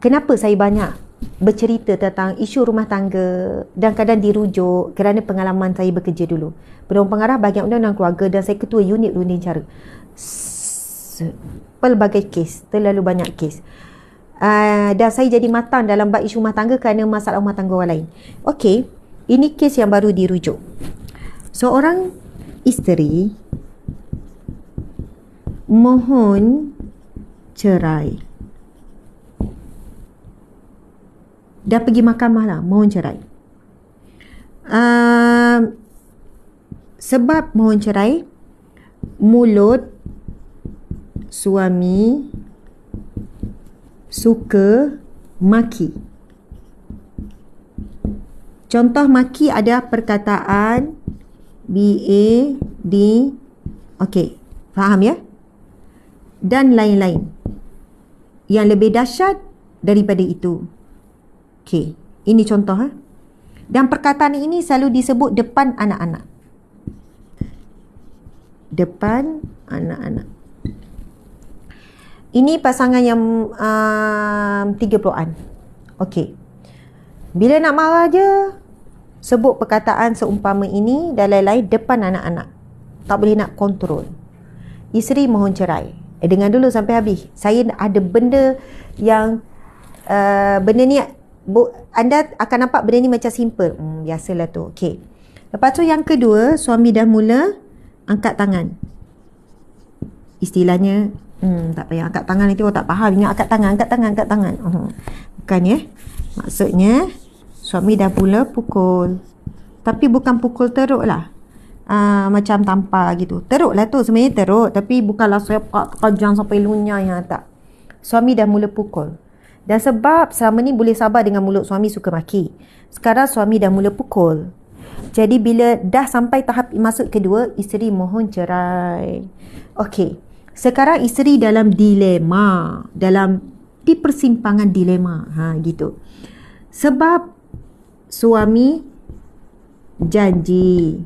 kenapa saya banyak bercerita tentang isu rumah tangga dan kadang dirujuk kerana pengalaman saya bekerja dulu. Pedoman pengarah bahagian undang-undang keluarga dan saya ketua unit runding cara. Pelbagai kes, terlalu banyak kes. Dan saya jadi matang dalam bab isu rumah tangga kerana masalah rumah tangga orang lain. Okey, ini kes yang baru dirujuk. Seorang isteri mohon cerai. Dah pergi mahkamah lah, mohon cerai. Sebab mohon cerai, mulut suami suka maki. Contoh maki ada perkataan B-A-D. Okey, faham ya? Dan lain-lain. Yang lebih dahsyat daripada itu. Okey, ini contoh. Dan perkataan ini selalu disebut depan anak-anak. Depan anak-anak. Ini pasangan yang 30-an. Okey. Bila nak marah je, sebut perkataan seumpama ini dan lain-lain depan anak-anak. Tak boleh nak kontrol. Isteri mohon cerai. Dengar dulu sampai habis. Saya ada benda yang benda ni anda akan nampak benda ni macam simple. Biasalah tu. Okey. Lepas tu yang kedua, suami dah mula angkat tangan. Istilahnya tak payah angkat tangan, itu orang tak faham. Ingat angkat tangan. Bukan ya. Maksudnya suami dah mula pukul. Tapi bukan pukul teruk lah. Macam tampar gitu. Teruk lah tu, sebenarnya teruk. Tapi bukanlah sepak kejang sampai lunyai. Tak. Suami dah mula pukul. Dan sebab selama ni boleh sabar dengan mulut suami suka maki, sekarang suami dah mula pukul. Jadi bila dah sampai tahap maksud kedua, isteri mohon cerai. Okey. Sekarang isteri dalam dilema, di persimpangan dilema. Gitu. Sebab suami janji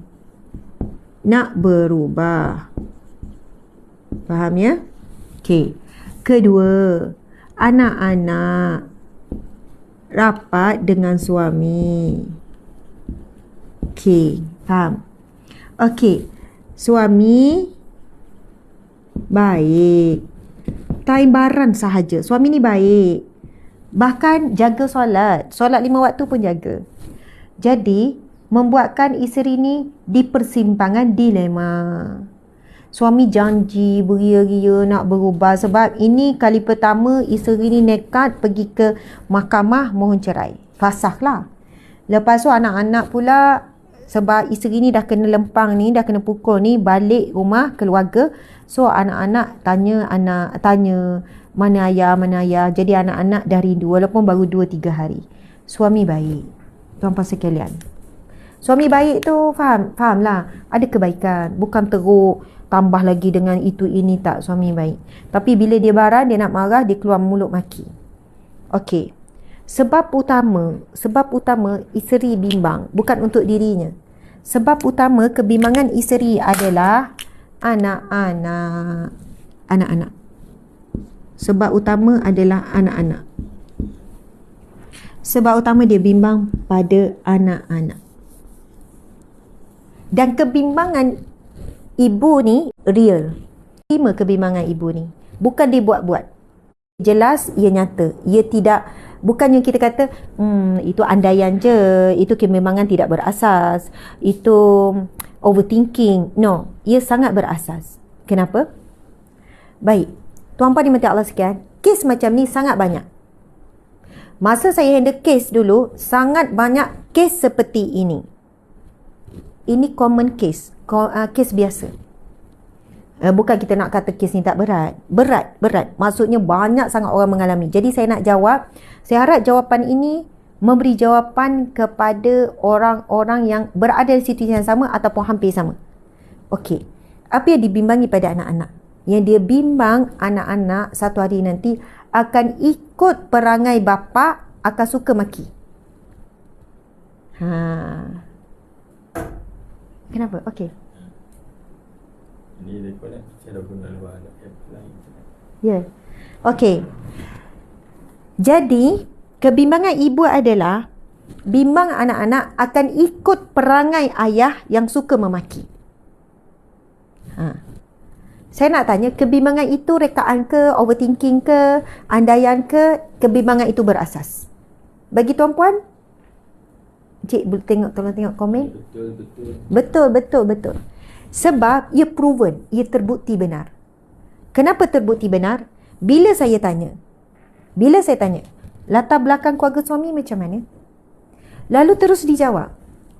nak berubah. Faham ya? Okey. Kedua, anak-anak rapat dengan suami. Okey, faham? Okey. Suami baik. Timbaran sahaja. Suami ni baik. Bahkan jaga solat. Solat 5 waktu pun jaga. Jadi, membuatkan isteri ni di persimpangan dilema. Suami janji beria-ria nak berubah. Sebab ini kali pertama isteri ni nekat pergi ke mahkamah mohon cerai. Fasah lah. Lepas tu anak-anak pula, sebab isteri ni dah kena lempang ni, dah kena pukul ni, balik rumah keluarga. So anak-anak tanya mana ayah. Jadi anak-anak dah rindu walaupun baru 2-3 hari. Suami baik. Tuan-puan sekalian. Suami baik tu faham lah. Ada kebaikan. Bukan teruk, tambah lagi dengan itu ini, tak. Suami baik. Tapi bila dia barang, dia nak marah, dia keluar mulut maki. Okey. Sebab utama isteri bimbang. Bukan untuk dirinya. Sebab utama kebimbangan isteri adalah anak-anak. Sebab utama adalah anak-anak. Sebab utama dia bimbang pada anak-anak. Dan kebimbangan ibu ni real. Terima kebimbangan ibu ni. Bukan dia buat-buat. Jelas, ia nyata. Ia tidak, bukannya kita kata, itu andaian je. Itu kebimbangan tidak berasas. Itu overthinking. No, ia sangat berasas. Kenapa? Baik. Tuan-puan dimati Allah sekalian, kes macam ni sangat banyak. Masa saya handle kes dulu, sangat banyak kes seperti ini. Ini common case. Kes biasa. Bukan kita nak kata kes ni tak berat. Berat. Maksudnya banyak sangat orang mengalami. Jadi saya nak jawab. Saya harap jawapan ini memberi jawapan kepada orang-orang yang berada di situasi yang sama ataupun hampir sama. Okey. Apa yang dibimbangi pada anak-anak? Yang dia bimbang anak-anak satu hari nanti akan ikut perangai bapa, akan suka maki. Kenapa? Okey. Ini daripada saya dah guna luar anak lain. Ya. Okey. Jadi, kebimbangan ibu adalah bimbang anak-anak akan ikut perangai ayah yang suka memaki. Saya nak tanya, kebimbangan itu rekaan ke, overthinking ke, andaian ke, kebimbangan itu berasas? Bagi tuan-puan, Cik tolong tengok komen. Betul. Sebab ia proven, ia terbukti benar. Kenapa terbukti benar? Bila saya tanya, latar belakang keluarga suami macam mana? Lalu terus dijawab,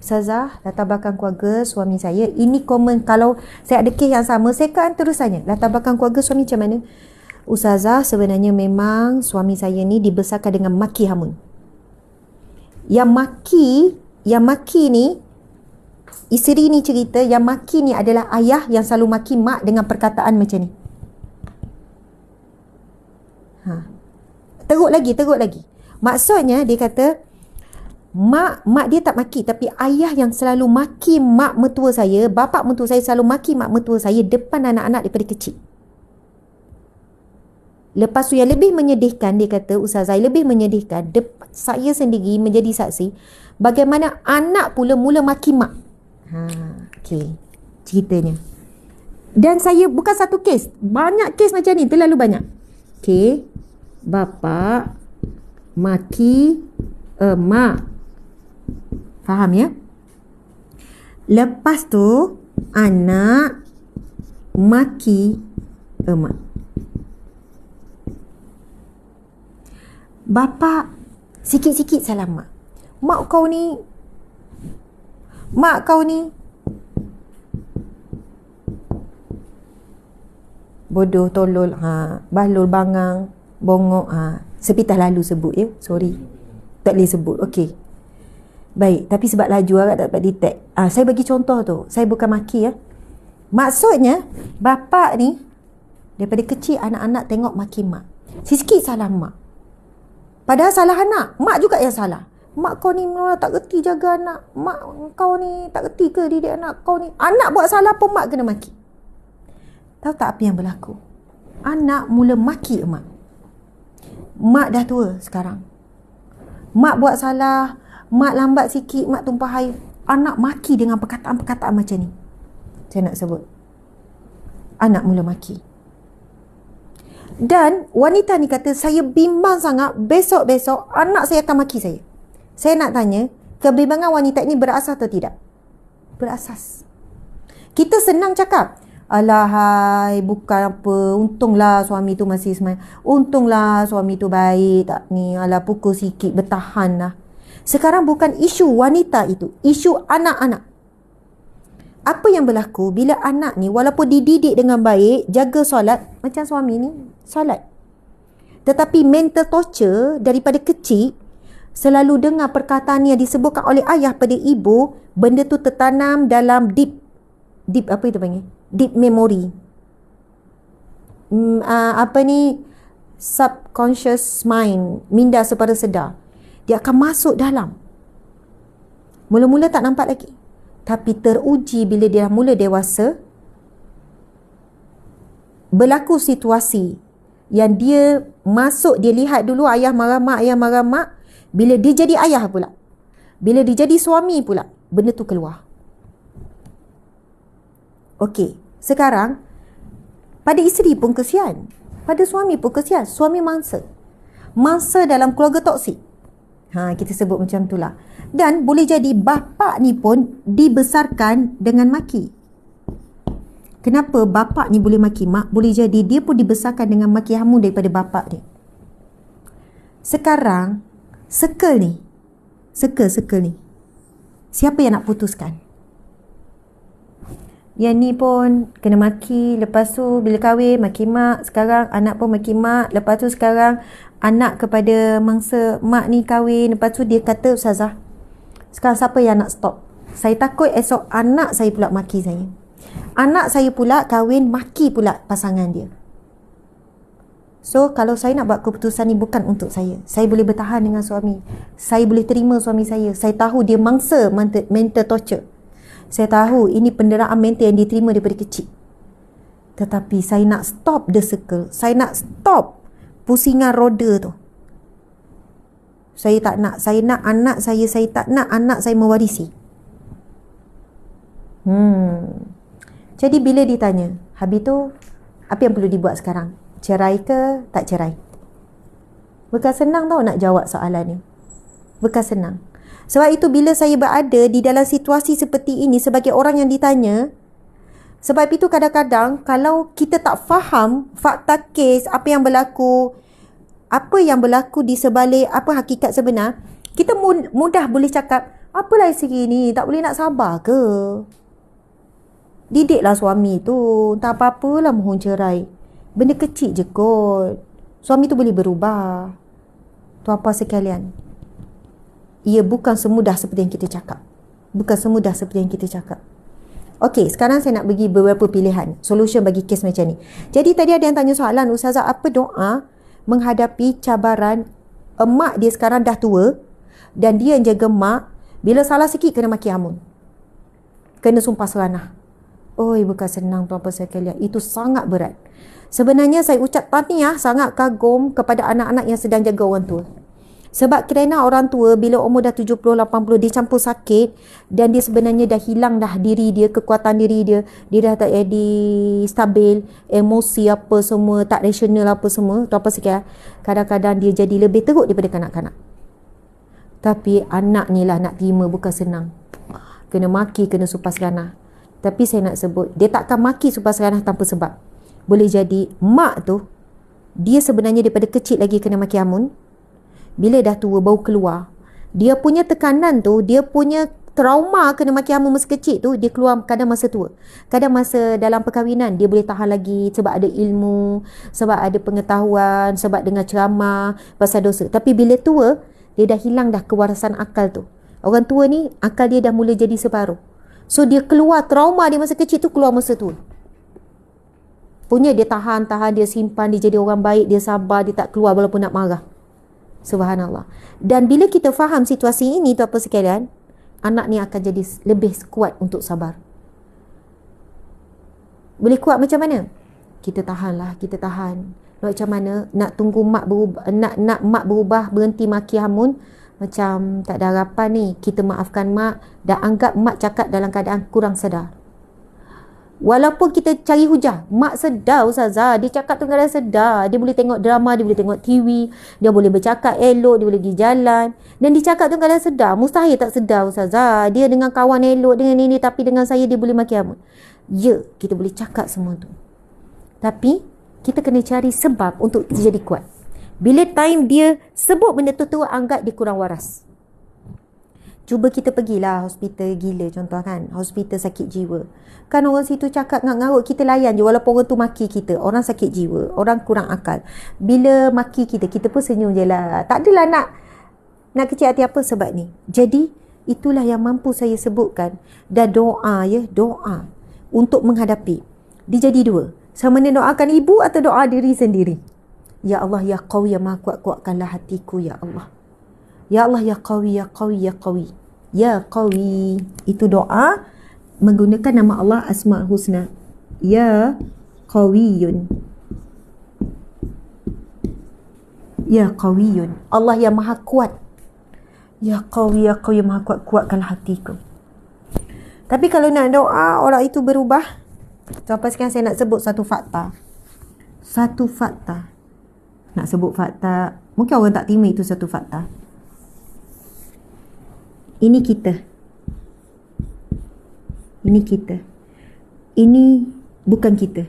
Ustazah, latar belakang keluarga suami saya, ini komen. Kalau saya ada kes yang sama, saya kan terus tanya, latar belakang keluarga suami macam mana? Ustazah, sebenarnya memang suami saya ni dibesarkan dengan maki hamun. Yang maki ni, isteri ni cerita, yang maki ni adalah ayah yang selalu maki mak dengan perkataan macam ni. Teruk lagi. Maksudnya dia kata, Mak dia tak maki, tapi ayah yang selalu maki mak mertua saya, bapa mertua saya selalu maki mak mertua saya depan anak-anak daripada kecil. Lepas tu yang lebih menyedihkan, dia kata, Ustazah, lebih menyedihkan, saya sendiri menjadi saksi bagaimana anak pula mula maki mak. Okey, ceritanya. Dan saya bukan satu kes, banyak kes macam ni, terlalu banyak. Okey, bapa maki mak. Faham ya? Lepas tu anak maki emak. Bapa sikit-sikit salah mak. Mak kau ni bodoh, tolol, balul, bangang, bongok, sepitah lalu sebut ya. Sorry, tak boleh sebut. Okey. Baik, tapi sebab laju agak tak dapat detect. Saya bagi contoh tu. Saya bukan maki ya. Maksudnya, bapa ni daripada kecil anak-anak tengok maki mak. Sikit salah mak. Padahal salah anak. Mak juga yang salah. Mak kau ni tak reti jaga anak. Mak kau ni tak reti ke didik anak kau ni. Anak buat salah pun mak kena maki. Tahu tak apa yang berlaku? Anak mula maki mak. Mak dah tua sekarang. Mak buat salah, mak lambat sikit, mak tumpah air. Anak maki dengan perkataan-perkataan macam ni. Saya nak sebut. Anak mula maki. Dan wanita ni kata, saya bimbang sangat besok-besok anak saya akan maki saya. Saya nak tanya, kebimbangan wanita ini berasas atau tidak? Berasas. Kita senang cakap, alahai, bukan apa, untunglah suami tu masih semangat. Untunglah suami tu baik, tak ni, alah pukul sikit, bertahan lah. Sekarang bukan isu wanita itu, isu anak-anak. Apa yang berlaku bila anak ni walaupun dididik dengan baik, jaga solat, macam suami ni, solat. Tetapi mental torture daripada kecil, selalu dengar perkataan yang disebutkan oleh ayah pada ibu, benda tu tertanam dalam deep apa itu panggil? Deep memory. Subconscious mind, minda sepada sedar. Dia akan masuk dalam. Mula-mula tak nampak lagi. Tapi teruji bila dia mula dewasa, berlaku situasi yang dia masuk, dia lihat dulu ayah marah mak. Bila dia jadi ayah pula, bila dia jadi suami pula, benda tu keluar. Okey, sekarang pada isteri pun kesian, pada suami pun kesian. Suami mangsa dalam keluarga toksik. Kita sebut macam itulah. Dan boleh jadi bapa ni pun dibesarkan dengan maki. Kenapa bapa ni boleh maki mak? Boleh jadi dia pun dibesarkan dengan maki hamun daripada bapa dia. Sekarang circle ni, siapa yang nak putuskan? Yang ni pun kena maki, lepas tu bila kahwin maki mak, sekarang anak pun maki mak, lepas tu sekarang anak kepada mangsa mak ni kahwin, lepas tu dia kata, Ustazah, sekarang siapa yang nak stop? Saya takut esok anak saya pula maki saya. Anak saya pula kahwin maki pula pasangan dia. So kalau saya nak buat keputusan ni bukan untuk saya. Saya boleh bertahan dengan suami. Saya boleh terima suami saya. Saya tahu dia mangsa mental torture. Saya tahu ini penderaan mental yang diterima daripada kecil. Tetapi saya nak stop the circle. Saya nak stop pusingan roda tu. Saya tak nak. Saya nak anak saya tak nak anak saya mewarisi. Jadi bila ditanya, habis tu apa yang perlu dibuat sekarang? Cerai ke tak cerai? Bukan senang tau nak jawab soalan ni. Bukan senang. Sebab itu bila saya berada di dalam situasi seperti ini sebagai orang yang ditanya, sebab itu kadang-kadang kalau kita tak faham fakta kes, apa yang berlaku di sebalik apa hakikat sebenar, kita mudah boleh cakap, apalah isteri ni, tak boleh nak sabar ke? Didiklah suami tu, tak apa-apalah mohon cerai. Benda kecil je kot. Suami tu boleh berubah. Tuan-puan sekalian, ia bukan semudah seperti yang kita cakap. Bukan semudah seperti yang kita cakap. Okey, sekarang saya nak bagi beberapa pilihan solution bagi kes macam ni. Jadi tadi ada yang tanya soalan, Ustazah, apa doa menghadapi cabaran emak dia sekarang dah tua dan dia yang jaga mak, bila salah sikit kena maki amun, kena sumpah seranah. Oi, bukan senang tuan-tuan sekalian. Itu sangat berat. Sebenarnya saya ucap tahniah, sangat kagum kepada anak-anak yang sedang jaga orang tua. Sebab kerana orang tua bila umur dah 70-80 dia campur sakit dan dia sebenarnya dah hilang dah diri dia, kekuatan diri dia, dia dah tak jadi stabil, emosi apa semua tak rasional apa semua, tu apa sikit, kadang-kadang dia jadi lebih teruk daripada kanak-kanak. Tapi anak ni lah nak terima bukan senang. Kena maki, kena sumpah seranah. Tapi saya nak sebut, dia takkan maki sumpah seranah tanpa sebab. Boleh jadi mak tu dia sebenarnya daripada kecil lagi kena maki amun. Bila dah tua baru keluar, dia punya tekanan tu, dia punya trauma kena maki amun masa kecil tu, dia keluar kadang masa tua. Kadang masa dalam perkahwinan dia boleh tahan lagi sebab ada ilmu, sebab ada pengetahuan, sebab dengar ceramah pasal dosa. Tapi bila tua, dia dah hilang dah kewarasan akal tu. Orang tua ni akal dia dah mula jadi separuh. So dia keluar trauma dia masa kecil tu keluar masa tua. Punya dia tahan, dia simpan, dia jadi orang baik, dia sabar, dia tak keluar walaupun nak marah. Subhanallah. Dan bila kita faham situasi ini tu apa sekalian, anak ni akan jadi lebih kuat untuk sabar. Boleh kuat macam mana? Kita tahanlah, kita tahan. Macam mana nak tunggu mak berubah, nak mak berubah, berhenti maki hamun, macam tak ada harapan ni. Kita maafkan mak dan anggap mak cakap dalam keadaan kurang sedar. Walaupun kita cari hujah, mak sedar Ustazah, dia cakap tu kadang sedar, dia boleh tengok drama, dia boleh tengok TV, dia boleh bercakap elok, dia boleh pergi jalan, dan dia cakap tu kadang sedar. Mustahil tak sedar Ustazah, dia dengan kawan elok, dengan ini, tapi dengan saya dia boleh maki amun. Ya, kita boleh cakap semua tu, tapi kita kena cari sebab untuk jadi kuat. Bila time dia sebut benda tu, anggap dia kurang waras. Cuba kita pergilah hospital gila contoh kan, hospital sakit jiwa. Kan orang situ cakap ngarut, kita layan je walaupun orang tu maki kita. Orang sakit jiwa, orang kurang akal. Bila maki kita, kita pun senyum je lah. Tak adalah nak kecil hati apa sebab ni. Jadi itulah yang mampu saya sebutkan. Dan doa doa untuk menghadapi. Dia jadi dua. Sama ada doakan ibu atau doa diri sendiri. Ya Allah, ya Qawi, ya Maha Kuat, kuatkanlah hatiku ya Allah. Ya Allah, ya Qawi, ya Qawi, ya Qawi. Ya Qawi. Itu doa menggunakan nama Allah Asma'ul Husna. Ya Qawiyun. Ya Qawiyun. Allah yang Maha Kuat. Ya Qawi, ya Qawi, Maha Kuat, kuatkanlah hatiku. Tapi kalau nak doa orang itu berubah, sampai sekarang saya nak sebut satu fakta. Satu fakta. Nak sebut fakta, mungkin orang tak terima itu satu fakta. Ini kita. Ini kita. Ini bukan kita.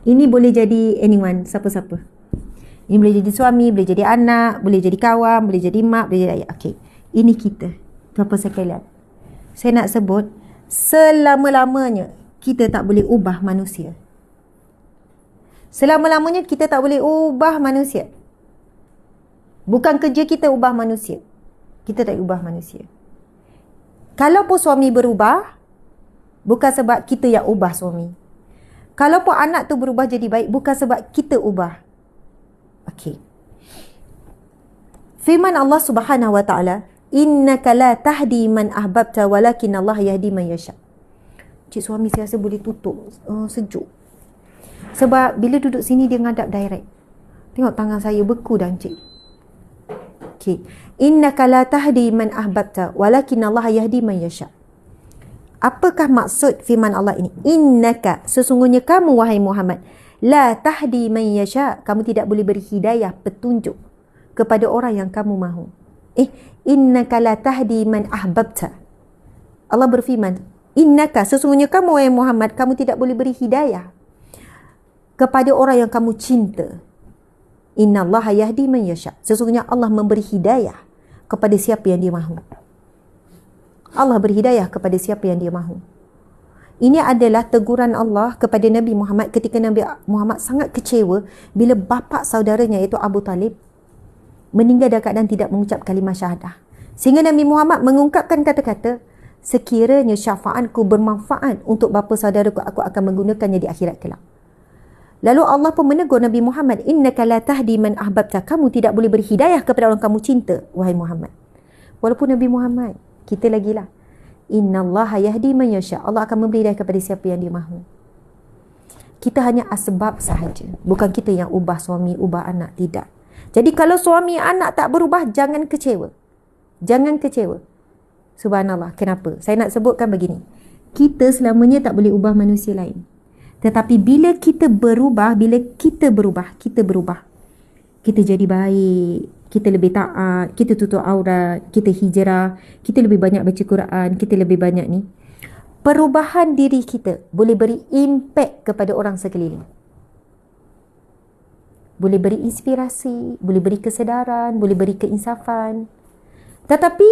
Ini boleh jadi anyone, siapa-siapa. Ini boleh jadi suami, boleh jadi anak, boleh jadi kawan, boleh jadi mak, boleh jadi ayah. Okey. Ini kita. Tuan-tuan sekalian. Saya nak sebut, selama-lamanya kita tak boleh ubah manusia. Selama-lamanya kita tak boleh ubah manusia. Bukan kerja kita ubah manusia. Kita tak ubah manusia. Kalau pun suami berubah, bukan sebab kita yang ubah suami. Kalau pun anak tu berubah jadi baik, bukan sebab kita ubah. Okey. Firman Allah Subhanahu wa taala, innaka la tahdi man ahbabta walakin Allah yahdi man yasha. Cik suami saya rasa boleh tutup, sejuk. Sebab bila duduk sini dia ngadap direct. Tengok tangan saya beku dah cik. Okey. Innaka la tahdi man ahbabta walakin Allah yahdi man yasha. Apakah maksud firman Allah ini? Innaka, sesungguhnya kamu wahai Muhammad, la tahdi man yasha, kamu tidak boleh beri hidayah, petunjuk kepada orang yang kamu mahu. Innaka la tahdi man ahbabta. Allah berfirman, innaka, sesungguhnya kamu wahai Muhammad, kamu tidak boleh beri hidayah kepada orang yang kamu cinta. Innallaha yahdi man yasha. Sesungguhnya Allah memberi hidayah kepada siapa yang dia mahu. Allah berhidayah kepada siapa yang dia mahu. Ini adalah teguran Allah kepada Nabi Muhammad ketika Nabi Muhammad sangat kecewa bila bapa saudaranya iaitu Abu Talib meninggal dalam keadaan tidak mengucap kalimah syahadah. Sehingga Nabi Muhammad mengungkapkan kata-kata, sekiranya syafaatku bermanfaat untuk bapa saudaraku, aku akan menggunakannya di akhirat kelak. Lalu Allah pun menegur Nabi Muhammad, innaka la tahdi man ahbabta, kamu tidak boleh beri hidayah kepada orang kamu cinta, wahai Muhammad. Walaupun Nabi Muhammad, kita lagi lah, innallaha yahdi man yasha, Allah akan memberi hidayah kepada siapa yang dia mahu. Kita hanya asbab sahaja, bukan kita yang ubah suami, ubah anak, tidak. Jadi kalau suami anak tak berubah, jangan kecewa. Jangan kecewa. Subhanallah, kenapa? Saya nak sebutkan begini. Kita selamanya tak boleh ubah manusia lain. Tetapi bila kita berubah, kita jadi baik, kita lebih taat, kita tutup aurat, kita hijrah, kita lebih banyak baca Quran, kita lebih banyak ni. Perubahan diri kita boleh beri impact kepada orang sekeliling. Boleh beri inspirasi, boleh beri kesedaran, boleh beri keinsafan. Tetapi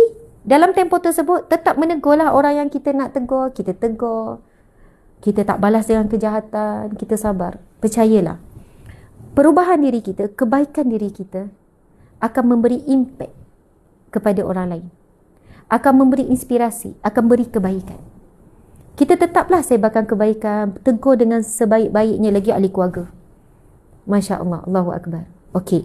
dalam tempoh tersebut tetap menegurlah orang yang kita nak tegur, kita tegur. Kita tak balas dengan kejahatan, kita sabar. Percayalah, perubahan diri kita, kebaikan diri kita akan memberi impact kepada orang lain. Akan memberi inspirasi, akan beri kebaikan. Kita tetaplah sebarkan kebaikan, tegur dengan sebaik-baiknya lagi ahli keluarga. Masya Allah, Allahu Akbar. Okey.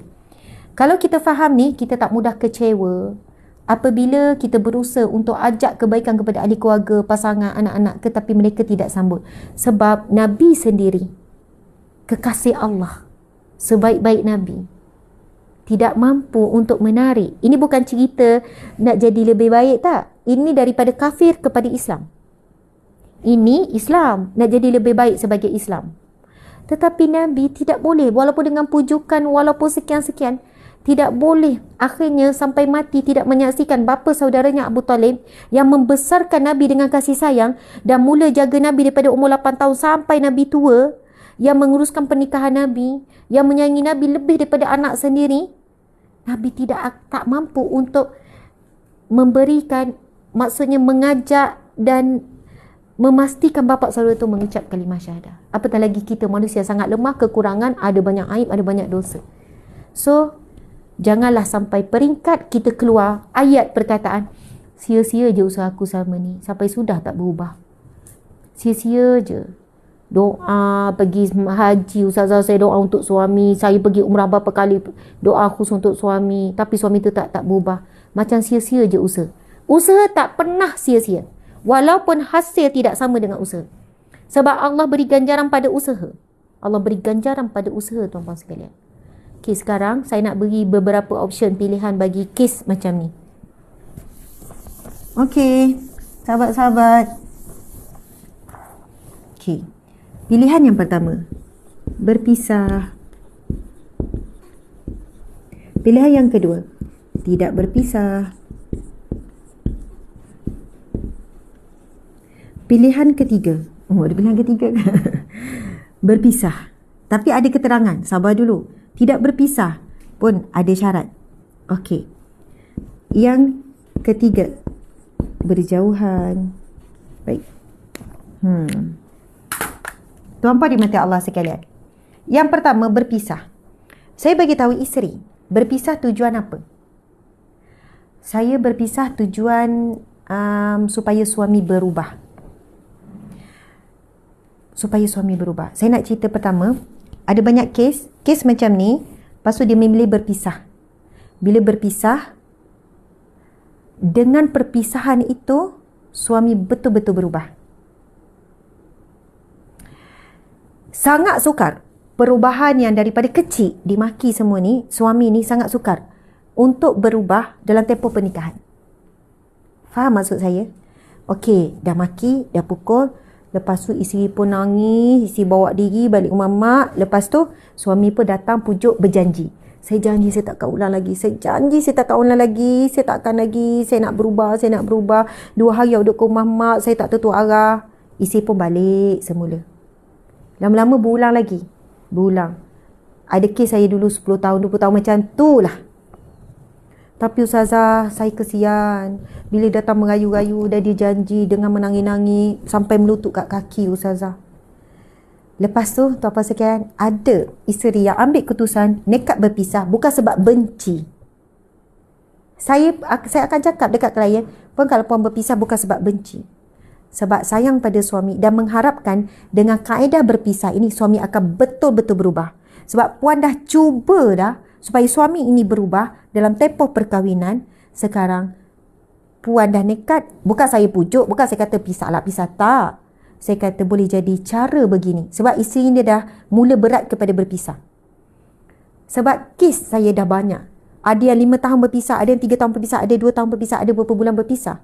Kalau kita faham ni, kita tak mudah kecewa apabila kita berusaha untuk ajak kebaikan kepada ahli keluarga, pasangan, anak-anak, tetapi mereka tidak sambut. Sebab Nabi sendiri, kekasih Allah, sebaik-baik Nabi, tidak mampu untuk menarik. Ini bukan cerita nak jadi lebih baik, tak. Ini daripada kafir kepada Islam. Ini Islam, nak jadi lebih baik sebagai Islam. Tetapi Nabi tidak boleh, walaupun dengan pujukan, walaupun sekian-sekian, tidak boleh akhirnya sampai mati tidak menyaksikan bapa saudaranya Abu Talib yang membesarkan Nabi dengan kasih sayang dan mula jaga Nabi daripada umur 8 tahun sampai Nabi tua, yang menguruskan pernikahan Nabi, yang menyayangi Nabi lebih daripada anak sendiri. Nabi tak mampu untuk memberikan, maksudnya mengajak dan memastikan bapa saudara itu mengucap kalimah syahadah. Apatah lagi kita manusia sangat lemah, kekurangan, ada banyak aib, ada banyak dosa. So, janganlah sampai peringkat kita keluar ayat perkataan, sia-sia je usaha aku selama ni, sampai sudah tak berubah. Sia-sia je. Doa, pergi haji, ustazah saya doa untuk suami, saya pergi umrah berapa kali, doa khusus untuk suami, tapi suami tu tak berubah. Macam sia-sia je usaha. Usaha tak pernah sia-sia, walaupun hasil tidak sama dengan usaha. Sebab Allah beri ganjaran pada usaha. Allah beri ganjaran pada usaha, tuan-tuan sekalian. Okey, sekarang saya nak beri beberapa option pilihan bagi kes macam ni. Okey, sahabat-sahabat. Okey. Pilihan yang pertama, berpisah. Pilihan yang kedua, tidak berpisah. Pilihan ketiga, ada pilihan ketiga kan? Berpisah. Tapi ada keterangan, sabar dulu. Tidak berpisah pun ada syarat. Okey. Yang ketiga, berjauhan. Baik. Tuan-puan dimati Allah sekalian. Yang pertama, berpisah. Saya bagi tahu isteri, berpisah tujuan apa? Saya berpisah tujuan supaya suami berubah. Supaya suami berubah. Saya nak cerita pertama, ada banyak kes macam ni, lepas tu dia memilih berpisah. Bila berpisah, dengan perpisahan itu, suami betul-betul berubah. Sangat sukar perubahan yang daripada kecil dimaki semua ni, suami ni sangat sukar untuk berubah dalam tempoh pernikahan. Faham maksud saya? Okey, dah maki, dah pukul. Lepas tu isteri pun nangis, isteri bawa diri balik rumah mak. Lepas tu suami pun datang pujuk berjanji. Saya janji saya tak akan ulang lagi. Saya janji saya tak akan ulang lagi. Saya tak akan lagi. Saya nak berubah, saya nak berubah. 2 hari duduk ke rumah mak, saya tak tentu arah. Isteri pun balik semula. Lama-lama berulang lagi. Berulang. Ada kes saya dulu 10 tahun, 20 tahun macam tu lah. Tapi ustazah, saya kesian. Bila datang merayu-rayu, dah dia janji dengan menangis-nangis sampai melutut kat kaki ustazah. Lepas tu, tuan-puan sekalian, ada isteri yang ambil keputusan nekat berpisah bukan sebab benci. Saya akan cakap dekat klien, pun kalau puan berpisah bukan sebab benci. Sebab sayang pada suami dan mengharapkan dengan kaedah berpisah ini suami akan betul-betul berubah. Sebab puan dah cuba dah supaya suami ini berubah dalam tempoh perkahwinan. Sekarang puan dah nekat. Bukan saya pujuk, bukan saya kata pisahlah, pisah tak. Saya kata boleh jadi cara begini. Sebab isteri dia dah mula berat kepada berpisah. Sebab kes saya dah banyak. Ada yang 5 tahun berpisah, ada yang 3 tahun berpisah, ada 2 tahun berpisah, ada beberapa bulan berpisah.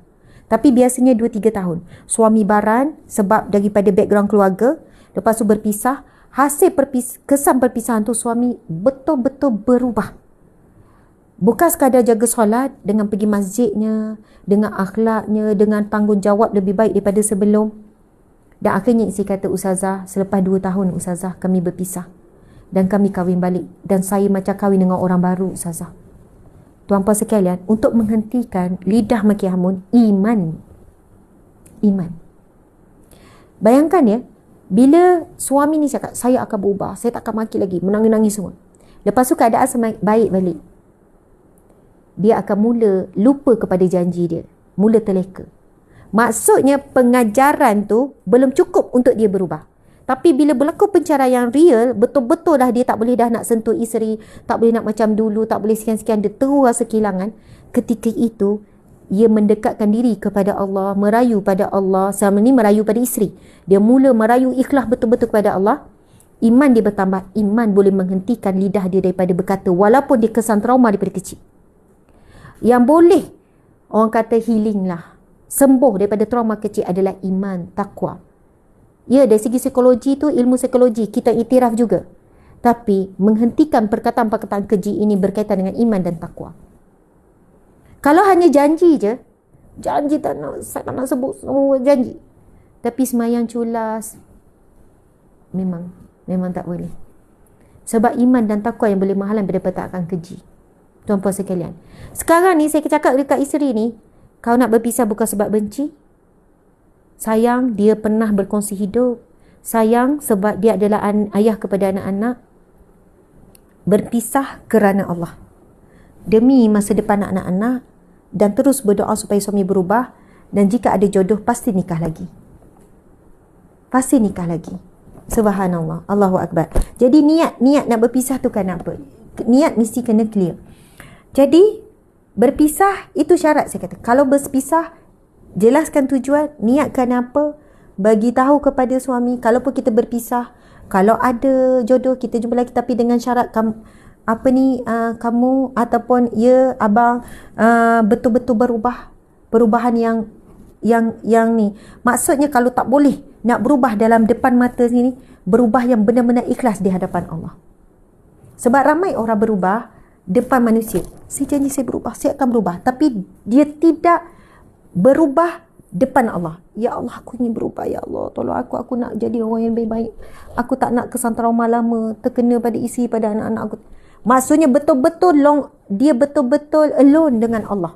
Tapi biasanya 2-3 tahun. Suami baran sebab daripada background keluarga. Lepas tu berpisah. Hasil kesan perpisahan tu suami betul-betul berubah. Bukan sekadar jaga solat dengan pergi masjidnya, dengan akhlaknya, dengan tanggungjawab lebih baik daripada sebelum. Dan akhirnya isteri kata, ustazah, selepas 2 tahun ustazah kami berpisah. Dan kami kahwin balik. Dan saya macam kahwin dengan orang baru ustazah. Tuan-puan sekalian, untuk menghentikan lidah maki hamun, iman. Iman. Bayangkan ya, bila suami ni cakap, saya akan berubah, saya tak akan maki lagi, menangis-nangis semua. Lepas tu keadaan baik balik. Dia akan mula lupa kepada janji dia. Mula terleka. Maksudnya pengajaran tu belum cukup untuk dia berubah. Tapi bila berlaku penceraian real, betul-betul dah dia tak boleh dah nak sentuh isteri, tak boleh nak macam dulu, tak boleh sekian-sekian, dia terus rasa kehilangan. Ketika itu, ia mendekatkan diri kepada Allah, merayu pada Allah. Selama ni merayu pada isteri. Dia mula merayu ikhlas betul-betul kepada Allah. Iman dia bertambah. Iman boleh menghentikan lidah dia daripada berkata walaupun dia kesan trauma daripada kecil. Yang boleh orang kata healing lah, sembuh daripada trauma kecil adalah iman, takwa. Ya, dari segi psikologi tu, ilmu psikologi kita iktiraf juga. Tapi menghentikan perkataan-perkataan keji ini berkaitan dengan iman dan takwa. Kalau hanya janji je, janji tak nak, saya tak nak sebut semua janji. Tapi semayang culas, memang tak boleh. Sebab iman dan takwa yang boleh menghalang daripada perkataan keji. Tuan-puan sekalian. Sekarang ni saya cakap dekat isteri ni, kau nak berpisah bukan sebab benci. Sayang, dia pernah berkongsi hidup. Sayang, sebab dia adalah ayah kepada anak-anak. Berpisah kerana Allah. Demi masa depan anak-anak. Dan terus berdoa supaya suami berubah. Dan jika ada jodoh, pasti nikah lagi. Pasti nikah lagi. Subhanallah. Allahu Akbar. Jadi niat nak berpisah tu kan apa? Niat mesti kena clear. Jadi berpisah itu syarat saya kata. Kalau berpisah, jelaskan tujuan, niatkan apa, bagi tahu kepada suami. Kalau pun kita berpisah, kalau ada jodoh kita jumpa lagi, tapi dengan syarat kamu ataupun ya abang betul-betul berubah, perubahan yang ni. Maksudnya kalau tak boleh nak berubah dalam depan mata sini, berubah yang benar-benar ikhlas di hadapan Allah. Sebab ramai orang berubah depan manusia. Saya janji saya berubah, saya akan berubah. Tapi dia tidak berubah depan Allah. Ya Allah, aku ingin berubah. Ya Allah, tolong aku nak jadi orang yang lebih baik. Aku tak nak kesan trauma lama, terkena pada isteri, pada anak-anak aku. Maksudnya betul-betul dia betul-betul alone dengan Allah.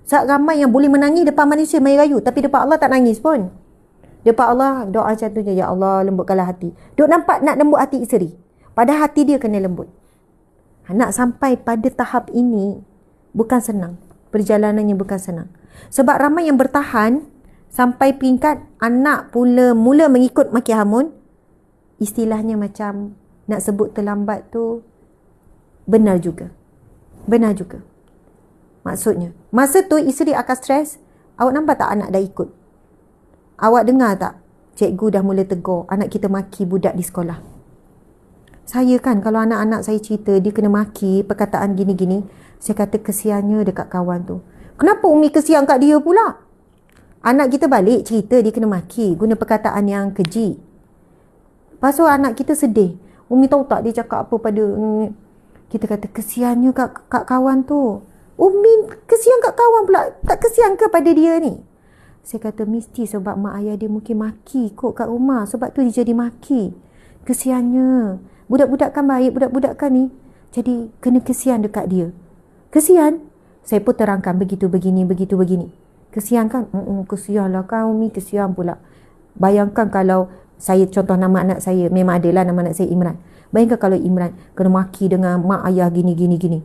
Sebab ramai yang boleh menangis depan manusia main rayu, tapi depan Allah tak nangis pun. Depan Allah doa macam tu je, ya Allah lembutkanlah hati. Duk nampak nak lembut hati isteri, padahal hati dia kena lembut. Nak sampai pada tahap ini bukan senang. Perjalanannya bukan senang. Sebab ramai yang bertahan sampai peringkat anak mula mengikut maki hamun. Istilahnya macam nak sebut terlambat tu benar juga. Benar juga. Maksudnya, masa tu isteri akan stres. Awak nampak tak anak dah ikut? Awak dengar tak? Cikgu dah mula tegur anak kita maki budak di sekolah. Saya kan kalau anak-anak saya cerita dia kena maki perkataan gini-gini, saya kata kesiannya dekat kawan tu. Kenapa Umi kesian kat dia pula? Anak kita balik cerita dia kena maki guna perkataan yang keji. Lepas tu anak kita sedih. Umi tahu tak dia cakap apa pada kita kata kesiannya kat kawan tu. Umi kesian kat kawan pula, tak kesian ke pada dia ni? Saya kata mesti sebab mak ayah dia mungkin maki kot kat rumah, sebab tu dia jadi maki. Kesiannya. Budak-budak kan baik, budak-budak kan ni. Jadi kena kesian dekat dia. Kesian? Saya pun terangkan begitu begini. Kesian kan? Kesian lah kan Umi, kesian pula. Bayangkan kalau saya contoh nama anak saya, memang adalah nama anak saya Imran. Bayangkan kalau Imran kena maki dengan mak ayah gini.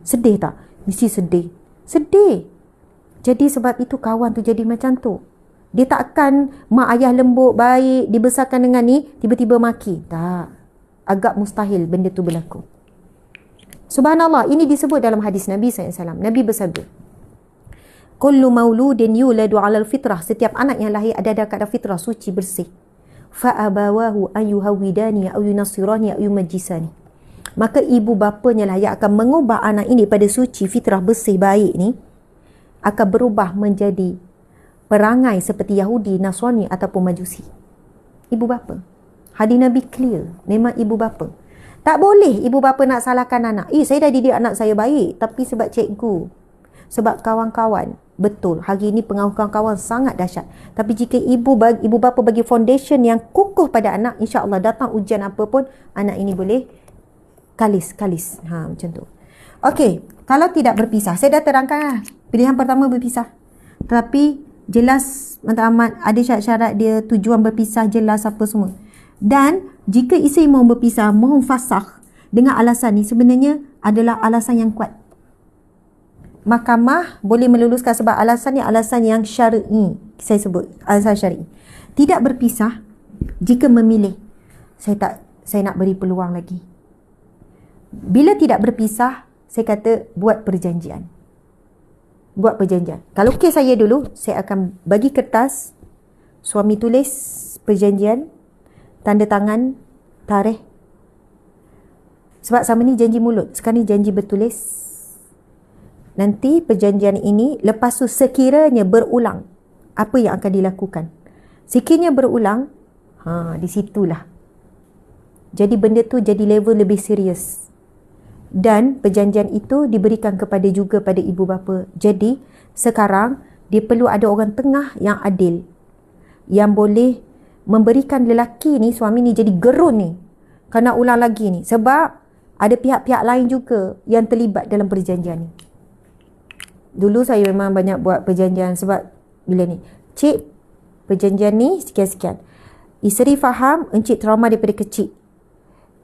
Sedih tak? Mesti sedih. Sedih. Jadi sebab itu kawan tu jadi macam tu. Dia tak akan mak ayah lembut, baik, dibesarkan dengan ni, tiba-tiba maki. Tak. Agak mustahil benda tu berlaku. Subhanallah, ini disebut dalam hadis Nabi SAW. Nabi bersabda, kullu mauludin yuladu alal fitrah. Setiap anak yang lahir ada keadaan fitrah, suci, bersih. Fa'abawahu an yuhawidani au yunasirani au yumajjisani. Maka ibu bapanya lah yang akan mengubah anak ini pada suci, fitrah, bersih, baik ni, akan berubah menjadi perangai seperti Yahudi, Nasrani ataupun Majusi. Ibu bapa. Hadis Nabi clear. Memang ibu bapa. Tak boleh ibu bapa nak salahkan anak. Saya dah didik anak saya baik, tapi sebab cikgu, sebab kawan-kawan. Betul, hari ini pengaruh kawan-kawan sangat dahsyat. Tapi jika ibu bapa bagi foundation yang kukuh pada anak, insya-Allah datang ujian apa pun, anak ini boleh kalis. Macam tu. Okey, kalau tidak berpisah, saya dah terangkan lah. Pilihan pertama berpisah. Tapi jelas matlamat ada syarat-syarat dia, tujuan berpisah jelas apa semua. Dan jika isteri mahu berpisah, mohon fasakh dengan alasan ni sebenarnya adalah alasan yang kuat. Mahkamah boleh meluluskan sebab alasan ni alasan yang syar'i. Saya sebut alasan syar'i. Tidak berpisah jika memilih, saya nak beri peluang lagi. Bila tidak berpisah, saya kata buat perjanjian. Kalau kes saya dulu, saya akan bagi kertas, suami tulis perjanjian, tanda tangan, tarikh. Sebab sama ni janji mulut, sekarang ni janji bertulis. Nanti perjanjian ini, lepas tu sekiranya berulang, apa yang akan dilakukan. Sekiranya berulang, di situlah. Jadi benda tu jadi level lebih serius. Dan perjanjian itu diberikan juga pada ibu bapa. Jadi sekarang dia perlu ada orang tengah yang adil, yang boleh memberikan lelaki ni, suami ni jadi gerun ni, kena ulang lagi ni. Sebab ada pihak-pihak lain juga yang terlibat dalam perjanjian ni. Dulu saya memang banyak buat perjanjian sebab bila ni, cik, perjanjian ni sekian-sekian. Isteri faham, encik trauma daripada kecil.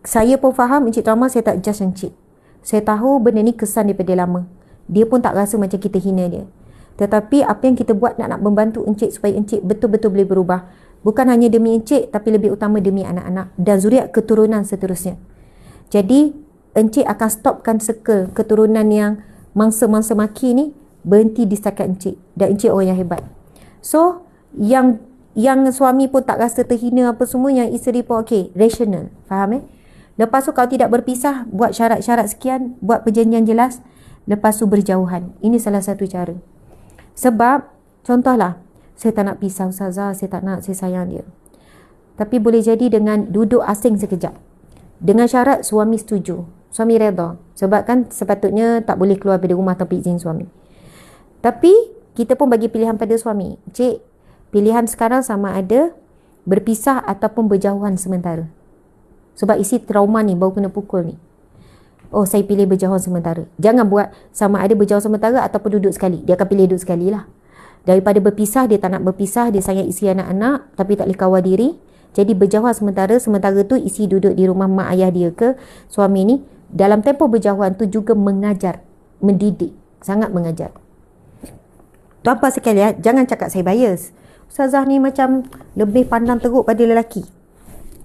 Saya pun faham, encik trauma, saya tak judge encik. Saya tahu benda ni kesan daripada lama. Dia pun tak rasa macam kita hina dia. Tetapi apa yang kita buat nak membantu encik supaya encik betul-betul boleh berubah. Bukan hanya demi encik, tapi lebih utama demi anak-anak dan zuriat keturunan seterusnya. Jadi, encik akan stopkan circle keturunan yang mangsa-mangsa maki ni berhenti di setakat encik. Dan encik orang yang hebat. So, yang suami pun tak rasa terhina apa semua, yang isteri pun okey, rational. Faham Lepas tu kalau tidak berpisah, buat syarat-syarat sekian, buat perjanjian jelas, lepas tu berjauhan. Ini salah satu cara. Sebab, contohlah, saya tak nak pisah Ustazah, saya tak nak, saya sayang dia. Tapi boleh jadi dengan duduk asing sekejap. Dengan syarat suami setuju, suami redha. Sebab kan sepatutnya tak boleh keluar dari rumah tanpa izin suami. Tapi, kita pun bagi pilihan pada suami. Cik, pilihan sekarang sama ada berpisah ataupun berjauhan sementara. Sebab isi trauma ni baru kena pukul ni. Oh, saya pilih berjauhan sementara. Jangan buat sama ada berjauhan sementara ataupun duduk sekali. Dia akan pilih duduk sekali lah. Daripada berpisah, dia tak nak berpisah. Dia sayang isi anak-anak tapi tak boleh kawal diri. Jadi berjauhan sementara. Sementara tu isi duduk di rumah mak ayah dia ke suami ni. Dalam tempoh berjauhan tu juga mengajar, mendidik. Sangat mengajar. Tuan-puan sekalian, jangan cakap saya bias. Ustazah ni macam lebih pandang teruk pada lelaki.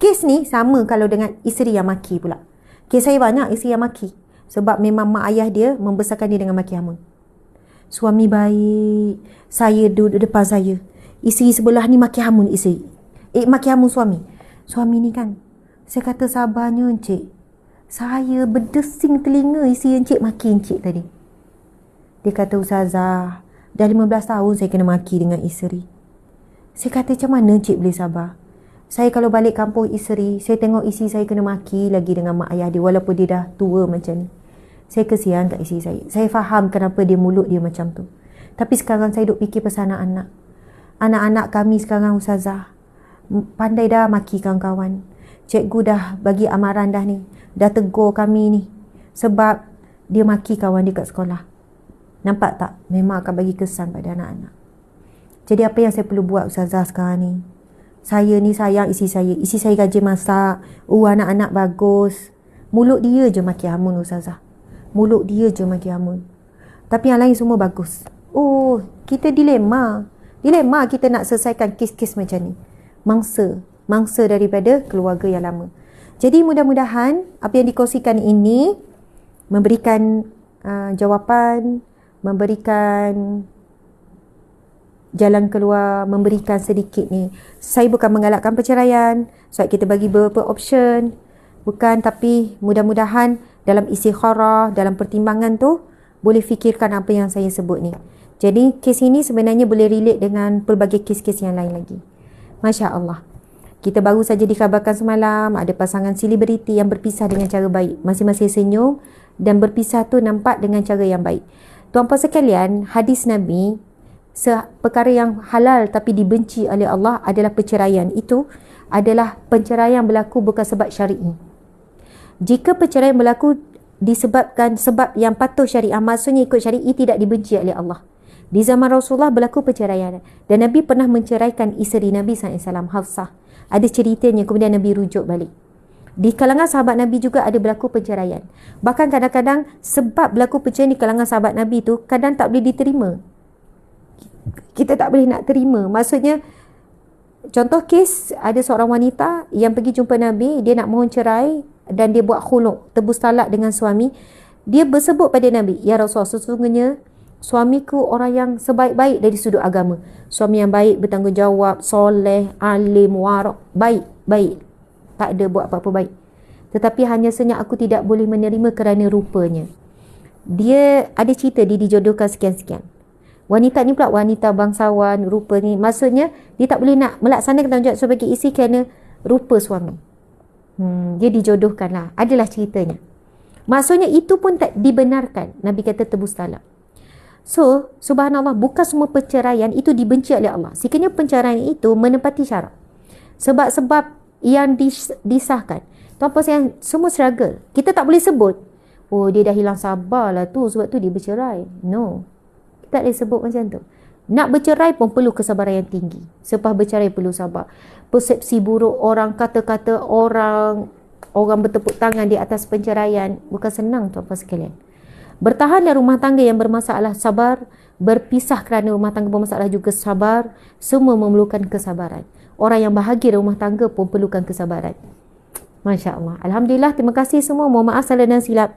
Kes ni sama kalau dengan isteri yang maki pula. Kes saya banyak isteri yang maki. Sebab memang mak ayah dia membesarkan dia dengan maki hamun. Suami baik, saya duduk depan saya. Isteri sebelah ni maki hamun isteri. Maki hamun suami. Suami ni kan, saya kata sabarnya encik. Saya berdesing telinga isi encik maki encik tadi. Dia kata, Ustazah, dah 15 tahun saya kena maki dengan isteri. Saya kata, macam mana encik boleh sabar? Saya kalau balik kampung isteri, saya tengok isteri saya kena maki lagi dengan mak ayah dia walaupun dia dah tua macam ni. Saya kesian kat isteri saya. Saya faham kenapa dia mulut dia macam tu. Tapi sekarang saya duk fikir pasal anak-anak. Anak-anak kami sekarang, Ustazah, pandai dah maki kawan-kawan. Cikgu dah bagi amaran dah ni. Dah tegur kami ni. Sebab dia maki kawan dia kat sekolah. Nampak tak? Memang akan bagi kesan pada anak-anak. Jadi apa yang saya perlu buat, Ustazah, sekarang ni? Saya ni sayang isteri saya. Isteri saya rajin masak. Anak-anak bagus. Mulut dia je maki hamun, Ustazah. Mulut dia je maki hamun. Tapi yang lain semua bagus. Oh, kita dilema. Dilema kita nak selesaikan kes-kes macam ni. Mangsa daripada keluarga yang lama. Jadi mudah-mudahan apa yang dikongsikan ini memberikan jawapan, memberikan jalan keluar, memberikan sedikit ni. Saya bukan menggalakkan perceraian, sebab kita bagi beberapa option. Bukan, tapi mudah-mudahan dalam istikharah, dalam pertimbangan tu boleh fikirkan apa yang saya sebut ni. Jadi kes ini sebenarnya boleh relate dengan pelbagai kes-kes yang lain lagi. Masya Allah. Kita baru saja dikabarkan semalam ada pasangan selebriti yang berpisah dengan cara baik. Masing-masing senyum dan berpisah tu nampak dengan cara yang baik. Tuan-puan sekalian, hadis Nabi, perkara yang halal tapi dibenci oleh Allah adalah perceraian. Itu adalah perceraian berlaku bukan sebab syar'i. Jika perceraian berlaku disebabkan sebab yang patuh syariah, maksudnya ikut syar'i, tidak dibenci oleh Allah. Di zaman Rasulullah berlaku perceraian dan Nabi pernah menceraikan isteri Nabi SAW, Hafsah. Ada ceritanya, kemudian Nabi rujuk balik. Di kalangan sahabat Nabi juga ada berlaku perceraian. Bahkan kadang-kadang sebab berlaku perceraian di kalangan sahabat Nabi tu kadang tak boleh diterima. Kita tak boleh nak terima. Maksudnya, contoh kes, ada seorang wanita yang pergi jumpa Nabi, dia nak mohon cerai dan dia buat khuluk, tebus talak dengan suami. Dia bersebut pada Nabi, Ya Rasulullah, sesungguhnya suamiku orang yang sebaik-baik dari sudut agama. Suami yang baik, bertanggungjawab, soleh, alim, warak, baik. Tak ada buat apa-apa baik. Tetapi hanya senyap aku tidak boleh menerima kerana rupanya. Dia ada cerita dia dijodohkan sekian-sekian. Wanita ni pula wanita bangsawan, rupa ni. Maksudnya dia tak boleh nak melaksanakan tanggungjawab sebagai isteri kerana rupa suami. Dia dijodohkan lah. Adalah ceritanya. Maksudnya itu pun tak dibenarkan. Nabi kata tebus talak. So, subhanallah, bukan semua perceraian itu dibenci oleh Allah. Sekiranya perceraian itu menepati syarat. Sebab-sebab yang disahkan. Tuan-puan yang semua struggle. Kita tak boleh sebut, oh dia dah hilang sabar lah tu, sebab tu dia bercerai. No. Kita tak boleh sebut macam tu. Nak bercerai pun perlu kesabaran yang tinggi. Selepas bercerai perlu sabar. Persepsi buruk orang, kata-kata orang bertepuk tangan di atas perceraian. Bukan senang, tuan-puan sekalian. Bertahan dalam rumah tangga yang bermasalah, sabar. Berpisah kerana rumah tangga bermasalah juga sabar. Semua memerlukan kesabaran. Orang yang bahagia dalam rumah tangga pun perlukan kesabaran. Masya Allah. Alhamdulillah, terima kasih semua. Mohon maaf salah dan silap.